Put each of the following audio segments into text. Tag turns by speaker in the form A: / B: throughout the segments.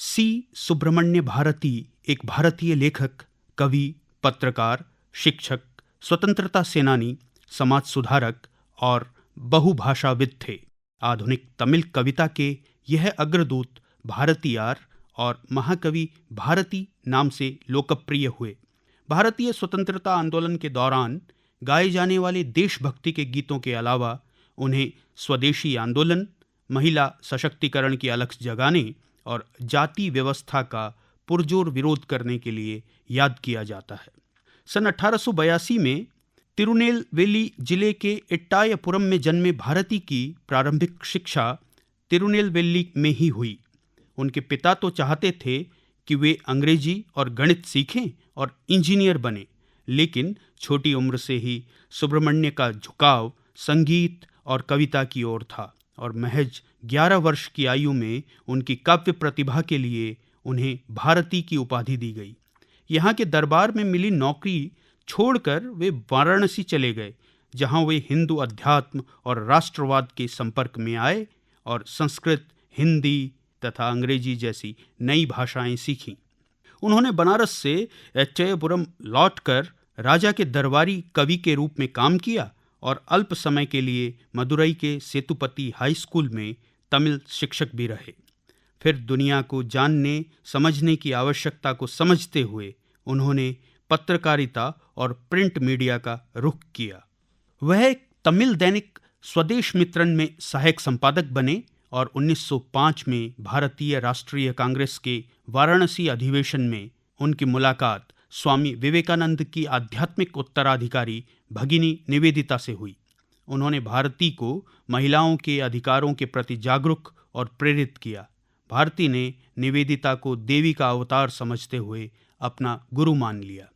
A: सी सुब्रमण्य भारती एक भारतीय लेखक, कवि, पत्रकार, शिक्षक, स्वतंत्रता सेनानी, समाज सुधारक और बहुभाषाविद थे। आधुनिक तमिल कविता के यह अग्रदूत भारतीयार और महाकवि भारती नाम से लोकप्रिय हुए। भारतीय स्वतंत्रता आंदोलन के दौरान गाए जाने वाले देशभक्ति के गीतों के अलावा उन्हें स्वदेशी आंदोलन, महिला सशक्तिकरण की अलख जगाने और जाति व्यवस्था का पुरजोर विरोध करने के लिए याद किया जाता है। सन 1882 में तिरुनेलवेली जिले के एट्टायपुरम में जन्मे भारती की प्रारंभिक शिक्षा तिरुनेलवेली में ही हुई। उनके पिता तो चाहते थे कि वे अंग्रेजी और गणित सीखें और इंजीनियर बने, लेकिन छोटी उम्र से ही सुब्रमण्य का झुकाव संगीत और कविता की ओर था और महज 11 वर्ष की आयु में उनकी काव्य प्रतिभा के लिए उन्हें भारती की उपाधि दी गई। यहाँ के दरबार में मिली नौकरी छोड़कर वे वाराणसी चले गए, जहाँ वे हिंदू अध्यात्म और राष्ट्रवाद के संपर्क में आए और संस्कृत, हिंदी तथा अंग्रेजी जैसी नई भाषाएं सीखीं। उन्होंने बनारस से एच्चयपुरम लौटकर राजा के दरबारी कवि के रूप में काम किया और अल्प समय के लिए मदुरई के सेतुपति हाई स्कूल में तमिल शिक्षक भी रहे। फिर दुनिया को जानने समझने की आवश्यकता को समझते हुए उन्होंने पत्रकारिता और प्रिंट मीडिया का रुख किया। वह एक तमिल दैनिक स्वदेश मित्रन में सहायक संपादक बने और 1905 में भारतीय राष्ट्रीय कांग्रेस के वाराणसी अधिवेशन में उनकी मुलाकात स्वामी विवेकानंद की आध्यात्मिक उत्तराधिकारी भगिनी निवेदिता से हुई। उन्होंने भारती को महिलाओं के अधिकारों के प्रति जागरूक और प्रेरित किया। भारती ने निवेदिता को देवी का अवतार समझते हुए अपना गुरु मान लिया।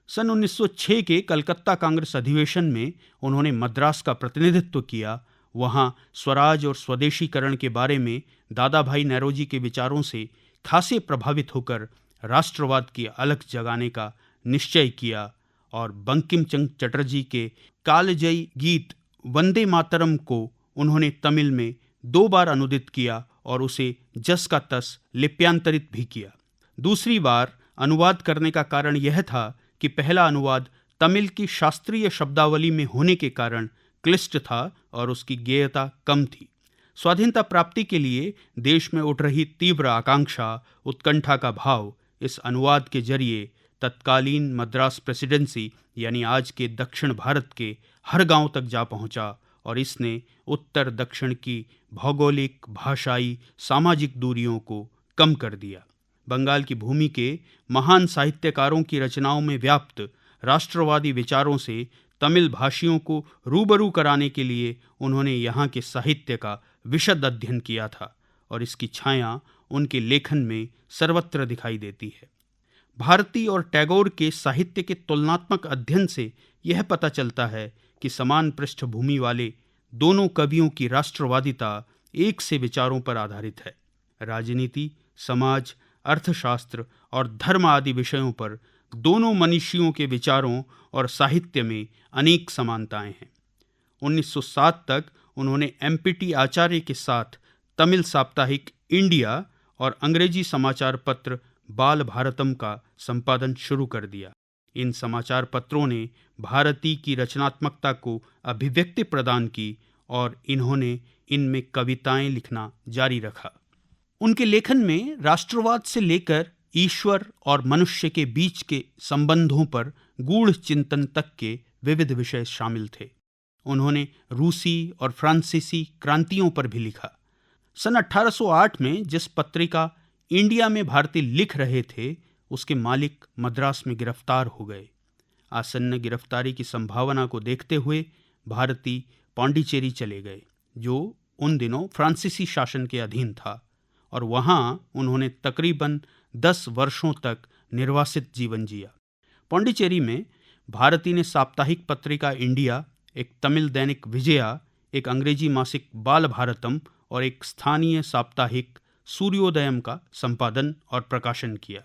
A: सन 1906 के कलकत्ता कांग्रेस अधिवेशन में उन्होंने मद्रास का प्रतिनिधित्व किया। वहाँ स्वराज और स्वदेशीकरण के बारे में दादा भाई नौरोजी के विचारों से खासे प्रभावित होकर राष्ट्रवाद की अलख जगाने का निश्चय किया और बंकिम चंद्र चटर्जी के कालजयी गीत वंदे मातरम को उन्होंने तमिल में 2 बार अनुदित किया और उसे जस का तस लिप्यांतरित भी किया। दूसरी बार अनुवाद करने का कारण यह था कि पहला अनुवाद तमिल की शास्त्रीय शब्दावली में होने के कारण क्लिष्ट था और उसकी गेयता कम थी। स्वाधीनता प्राप्ति के लिए देश में उठ रही तीव्र आकांक्षा, उत्कंठा का भाव इस अनुवाद के जरिए तत्कालीन मद्रास प्रेसिडेंसी यानी आज के दक्षिण भारत के हर गांव तक जा पहुंचा और इसने उत्तर दक्षिण की भौगोलिक, भाषाई, सामाजिक दूरियों को कम कर दिया। बंगाल की भूमि के महान साहित्यकारों की रचनाओं में व्याप्त राष्ट्रवादी विचारों से तमिल भाषियों को रूबरू कराने के लिए उन्होंने यहाँ के साहित्य का विशद अध्ययन किया था और इसकी छाया उनके लेखन में सर्वत्र दिखाई देती है। भारती और टैगोर के साहित्य के तुलनात्मक अध्ययन से यह पता चलता है कि समान पृष्ठभूमि वाले दोनों कवियों की राष्ट्रवादिता एक से विचारों पर आधारित है। राजनीति, समाज, अर्थशास्त्र और धर्म आदि विषयों पर दोनों मनीषियों के विचारों और साहित्य में अनेक समानताएं हैं। 1907 तक उन्होंने एमपीटी आचार्य के साथ तमिल साप्ताहिक इंडिया और अंग्रेजी समाचार पत्र बाल भारतम का संपादन शुरू कर दिया। इन समाचार पत्रों ने भारती की रचनात्मकता को अभिव्यक्ति प्रदान की और इन्होंने इनमें कविताएं लिखना जारी रखा। उनके लेखन में राष्ट्रवाद से लेकर ईश्वर और मनुष्य के बीच के संबंधों पर गूढ़ चिंतन तक के विविध विषय शामिल थे। उन्होंने रूसी और फ्रांसीसी क्रांतियों पर भी लिखा। सन 1808 में जिस पत्रिका इंडिया में भारती लिख रहे थे, उसके मालिक मद्रास में गिरफ्तार हो गए। आसन्न गिरफ्तारी की संभावना को देखते हुए भारती पांडिचेरी चले गए, जो उन दिनों फ्रांसीसी शासन के अधीन था, और वहाँ उन्होंने तकरीबन 10 वर्षों तक निर्वासित जीवन जिया। पांडिचेरी में भारती ने साप्ताहिक पत्रिका इंडिया, एक तमिल दैनिक विजया, एक अंग्रेजी मासिक बाल भारतम और एक स्थानीय साप्ताहिक सूर्योदयम का संपादन और प्रकाशन किया।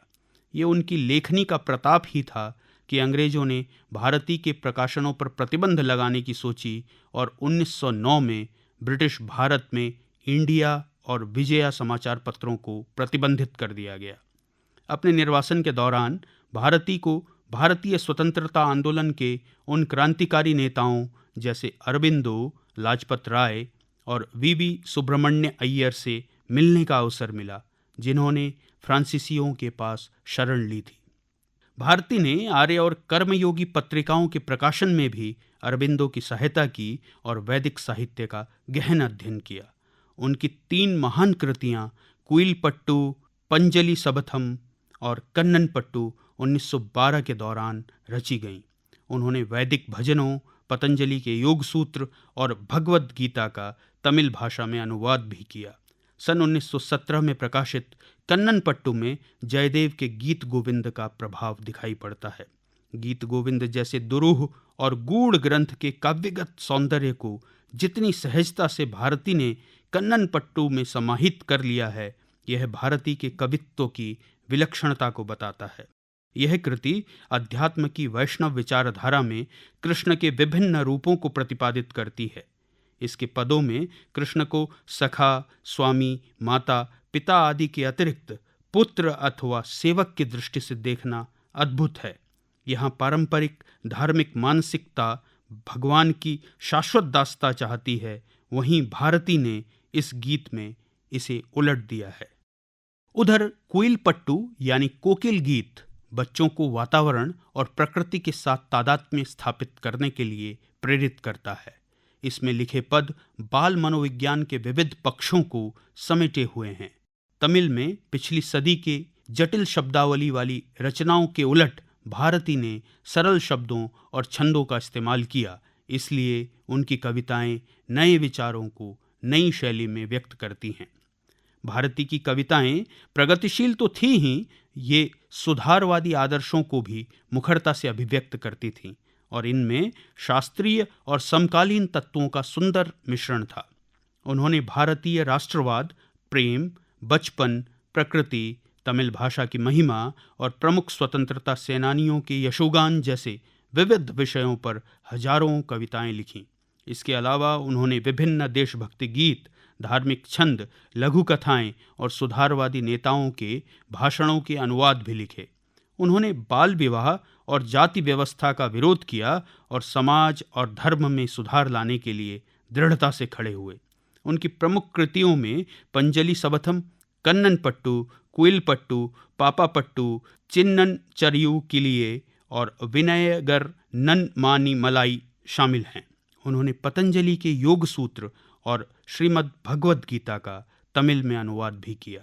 A: ये उनकी लेखनी का प्रताप ही था कि अंग्रेजों ने भारती के प्रकाशनों पर प्रतिबंध लगाने की सोची और 1909 में ब्रिटिश भारत में इंडिया और विजया समाचार पत्रों को प्रतिबंधित कर दिया गया। अपने निर्वासन के दौरान भारती को भारतीय स्वतंत्रता आंदोलन के उन क्रांतिकारी नेताओं जैसे अरबिंदो, लाजपत राय और वीवी सुब्रमण्य अय्यर से मिलने का अवसर मिला, जिन्होंने फ्रांसीसियों के पास शरण ली थी। भारती ने आर्य और कर्मयोगी पत्रिकाओं के प्रकाशन में भी अरबिंदो की सहायता की और वैदिक साहित्य का गहन अध्ययन किया। उनकी 3 महान कृतियां कुइलपट्टू, पंजलि सबथम और कन्नन पट्टू 1912 के दौरान रची गईं। उन्होंने वैदिक भजनों, पतंजलि के योग सूत्र और भगवद गीता का तमिल भाषा में अनुवाद भी किया। सन 1917 में प्रकाशित कन्नन पट्टू में जयदेव के गीत गोविंद का प्रभाव दिखाई पड़ता है। गीत गोविंद जैसे दुरूह और गूढ़ ग्रंथ के काव्यगत सौंदर्य को जितनी सहजता से भारती ने कन्नन पट्टू में समाहित कर लिया है, यह भारती के कवित्व की विलक्षणता को बताता है। यह कृति अध्यात्म की वैष्णव विचारधारा में कृष्ण के विभिन्न रूपों को प्रतिपादित करती है। इसके पदों में कृष्ण को सखा, स्वामी, माता, पिता आदि के अतिरिक्त पुत्र अथवा सेवक की दृष्टि से देखना अद्भुत है। यहाँ पारंपरिक धार्मिक मानसिकता भगवान की शाश्वत दासता चाहती है, वहीं भारती ने इस गीत में इसे उलट दिया है। उधर कुइलपट्टू यानी कोकिल गीत बच्चों को वातावरण और प्रकृति के साथ तादात्म्य स्थापित करने के लिए प्रेरित करता है। इसमें लिखे पद बाल मनोविज्ञान के विविध पक्षों को समेटे हुए हैं। तमिल में पिछली सदी के जटिल शब्दावली वाली रचनाओं के उलट भारती ने सरल शब्दों और छंदों का इस्तेमाल किया, इसलिए उनकी कविताएं नए विचारों को नई शैली में व्यक्त करती हैं। भारती की कविताएं प्रगतिशील तो थी ही, ये सुधारवादी आदर्शों को भी मुखरता से अभिव्यक्त करती थीं और इनमें शास्त्रीय और समकालीन तत्वों का सुंदर मिश्रण था। उन्होंने भारतीय राष्ट्रवाद, प्रेम, बचपन, प्रकृति, तमिल भाषा की महिमा और प्रमुख स्वतंत्रता सेनानियों के यशोगान जैसे विविध विषयों पर हजारों कविताएं लिखीं। इसके अलावा उन्होंने विभिन्न देशभक्ति गीत, धार्मिक छंद, लघु कथाएं और सुधारवादी नेताओं के भाषणों के अनुवाद भी लिखे। उन्होंने बाल विवाह और जाति व्यवस्था का विरोध किया और समाज और धर्म में सुधार लाने के लिए दृढ़ता से खड़े हुए। उनकी प्रमुख कृतियों में पंजलि सबथम, कन्नन पट्टू, कुइलपट्टू, पापापट्टू, चिन्नन चरियू किलिये और विनयगर नन मानी मलाई शामिल हैं। उन्होंने पतंजलि के योग सूत्र और श्रीमद् भगवद गीता का तमिल में अनुवाद भी किया।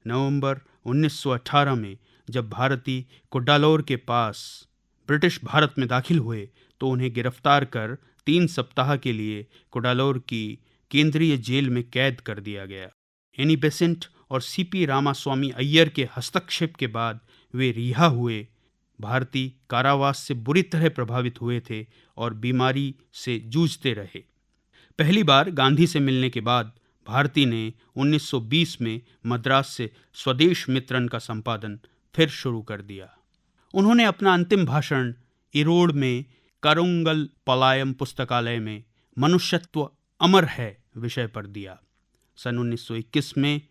A: नवंबर 1918 में जब भारती कुड्डालोर के पास ब्रिटिश भारत में दाखिल हुए तो उन्हें गिरफ्तार कर 3 सप्ताह के लिए कुड्डालोर की केंद्रीय जेल में कैद कर दिया गया। एनी बेसेंट और सीपी रामास्वामी अय्यर के हस्तक्षेप के बाद वे रिहा हुए। भारती कारावास से बुरी तरह प्रभावित हुए थे और बीमारी से जूझते रहे। पहली बार गांधी से मिलने के बाद भारती ने 1920 में मद्रास से स्वदेश मित्रन का संपादन फिर शुरू कर दिया। उन्होंने अपना अंतिम भाषण इरोड में करुंगल पलायम पुस्तकालय में मनुष्यत्व अमर है विषय पर दिया। सन 1921 में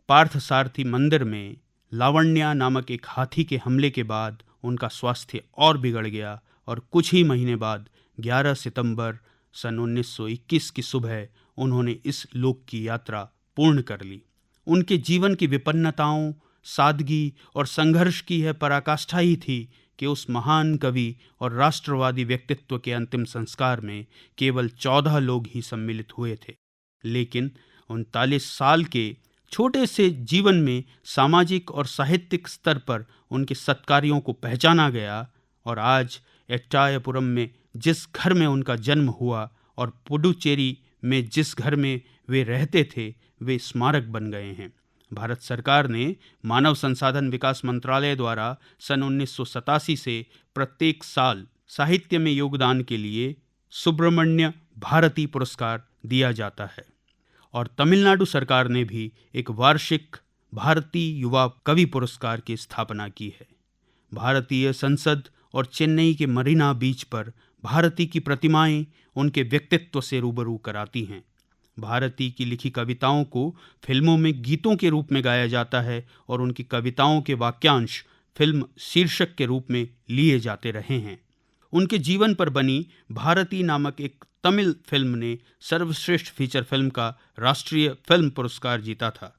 A: पार्थ सारथी मंदिर में लावण्या नामक एक हाथी के हमले के बाद उनका स्वास्थ्य और बिगड़ गया और कुछ ही महीने बाद 11 सितंबर सन 1921 की सुबह उन्होंने इस लोक की यात्रा पूर्ण कर ली। उनके जीवन की विपन्नताओं, सादगी और संघर्ष की यह पराकाष्ठा ही थी कि उस महान कवि और राष्ट्रवादी व्यक्तित्व के अंतिम संस्कार में केवल 14 लोग ही सम्मिलित हुए थे। लेकिन 39 साल के छोटे से जीवन में सामाजिक और साहित्यिक स्तर पर उनके सत्कार्यों को पहचाना गया और आज एट्टायपुरम में जिस घर में उनका जन्म हुआ और पुडुचेरी में जिस घर में वे रहते थे, वे स्मारक बन गए हैं। भारत सरकार ने मानव संसाधन विकास मंत्रालय द्वारा सन 1987 से प्रत्येक साल साहित्य में योगदान के लिए सुब्रमण्य भारती पुरस्कार दिया जाता है और तमिलनाडु सरकार ने भी एक वार्षिक भारतीय युवा कवि पुरस्कार की स्थापना की है। भारतीय संसद और चेन्नई के मरीना बीच पर भारती की प्रतिमाएं उनके व्यक्तित्व से रूबरू कराती हैं। भारती की लिखी कविताओं को फिल्मों में गीतों के रूप में गाया जाता है और उनकी कविताओं के वाक्यांश फिल्म शीर्षक के रूप में लिए जाते रहे हैं। उनके जीवन पर बनी भारती नामक एक तमिल फिल्म ने सर्वश्रेष्ठ फीचर फिल्म का राष्ट्रीय फिल्म पुरस्कार जीता था।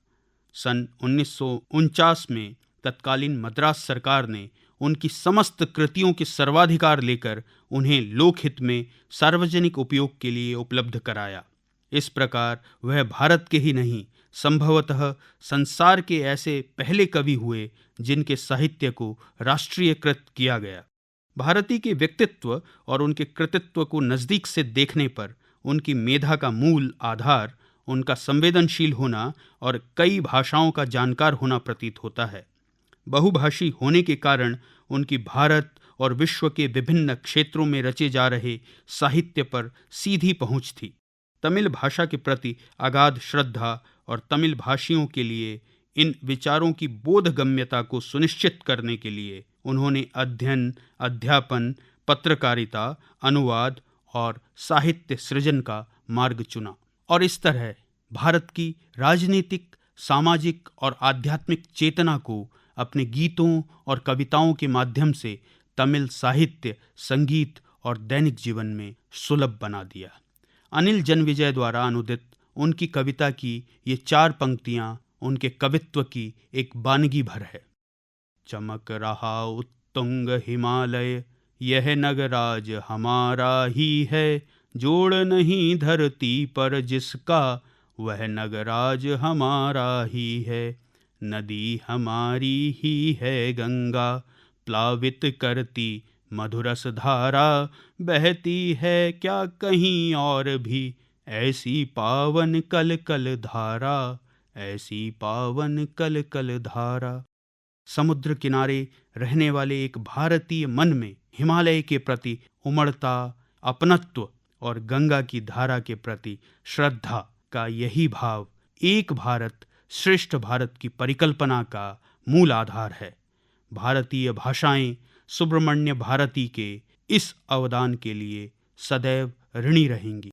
A: सन 1949 में तत्कालीन मद्रास सरकार ने उनकी समस्त कृतियों के सर्वाधिकार लेकर उन्हें लोकहित में सार्वजनिक उपयोग के लिए उपलब्ध कराया। इस प्रकार वह भारत के ही नहीं, संभवतः संसार के ऐसे पहले कवि हुए जिनके साहित्य को राष्ट्रीयकृत किया गया। भारती के व्यक्तित्व और उनके कृतित्व को नज़दीक से देखने पर उनकी मेधा का मूल आधार उनका संवेदनशील होना और कई भाषाओं का जानकार होना प्रतीत होता है। बहुभाषी होने के कारण उनकी भारत और विश्व के विभिन्न क्षेत्रों में रचे जा रहे साहित्य पर सीधी पहुंच थी। तमिल भाषा के प्रति अगाध श्रद्धा और तमिल भाषियों के लिए इन विचारों की बोधगम्यता को सुनिश्चित करने के लिए उन्होंने अध्ययन, अध्यापन, पत्रकारिता, अनुवाद और साहित्य सृजन का मार्ग चुना और इस तरह भारत की राजनीतिक, सामाजिक और आध्यात्मिक चेतना को अपने गीतों और कविताओं के माध्यम से तमिल साहित्य, संगीत और दैनिक जीवन में सुलभ बना दिया। अनिल जनविजय द्वारा अनुदित उनकी कविता की ये 4 पंक्तियां उनके कवित्व की एक वानगी भर है। चमक रहा उत्तुंग हिमालय, यह नगराज हमारा ही है, जोड़ नहीं धरती पर जिसका, वह नगराज हमारा ही है। नदी हमारी ही है गंगा, प्लावित करती मधुरस धारा, बहती है क्या कहीं और भी, ऐसी पावन कल कल धारा, ऐसी पावन कल कल धारा। समुद्र किनारे रहने वाले एक भारतीय मन में हिमालय के प्रति उमड़ता अपनत्व और गंगा की धारा के प्रति श्रद्धा का यही भाव एक भारत श्रेष्ठ भारत की परिकल्पना का मूल आधार है। भारतीय भाषाएं सुब्रमण्य भारती के इस अवदान के लिए सदैव ऋणी रहेंगी।